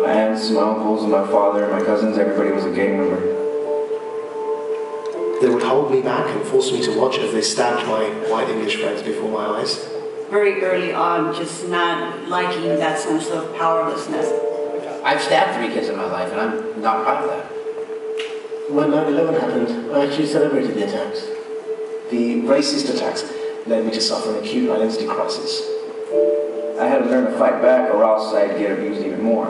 My aunts, my uncles, and my father, and my cousins, everybody was a gang member. They would hold me back and force me to watch as they stabbed my white English friends before my eyes. Very early on, just not liking that sense of powerlessness. I've stabbed 3 kids in my life, and I'm not proud of that. When 9/11 happened, I actually celebrated the attacks. The racist attacks led me to suffer an acute identity crisis. I had to learn to fight back or else I'd get abused even more.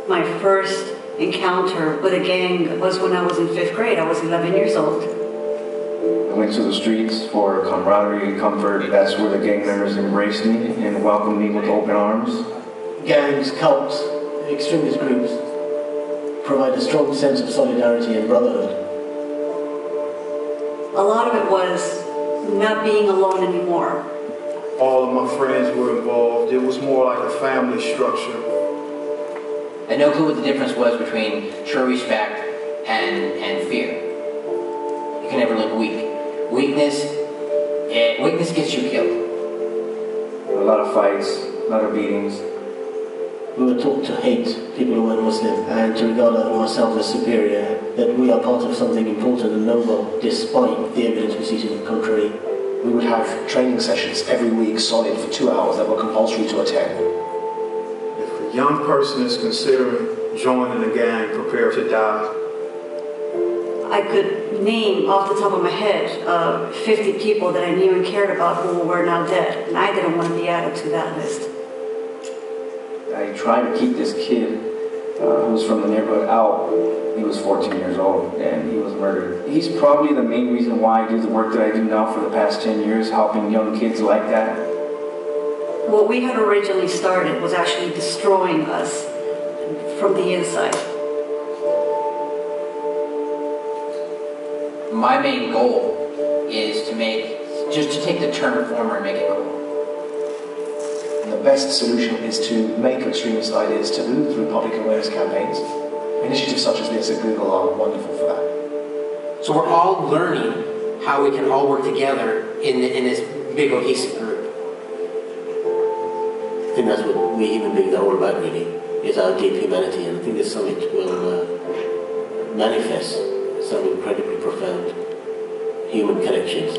My first encounter with a gang was when I was in 5th grade. I was 11 years old. I went to the streets for camaraderie and comfort. That's where the gang members embraced me and welcomed me with open arms. Gangs, cults, extremist groups provide a strong sense of solidarity and brotherhood. A lot of it was not being alone anymore. All of my friends were involved. It was more like a family structure. I had no clue what the difference was between true respect and fear. You can never look weak. Weakness gets you killed. A lot of fights, a lot of beatings. We were taught to hate people who weren't Muslim and to regard ourselves as superior, that we are part of something important and noble, despite the evidence we see to the contrary. We would have training sessions every week, solid for 2 hours, that were compulsory to attend. If a young person is considering joining a gang, prepare to die. I could name off the top of my head 50 people that I knew and cared about who were now dead, and I didn't want to be added to that list. I tried to keep this kid who was from the neighborhood out. He was 14 years old and he was murdered. He's probably the main reason why I do the work that I do now for the past 10 years, helping young kids like that. What we had originally started was actually destroying us from the inside. My main goal is to take the term reformer and make it cool. And the best solution is to make extremist ideas taboo through public awareness campaigns. Initiatives such as this at Google are wonderful for that. So we're all learning how we can all work together in this big cohesive group. I think that's what we human beings are all about, really, is our deep humanity, and I think this summit will manifest some incredibly profound human connections.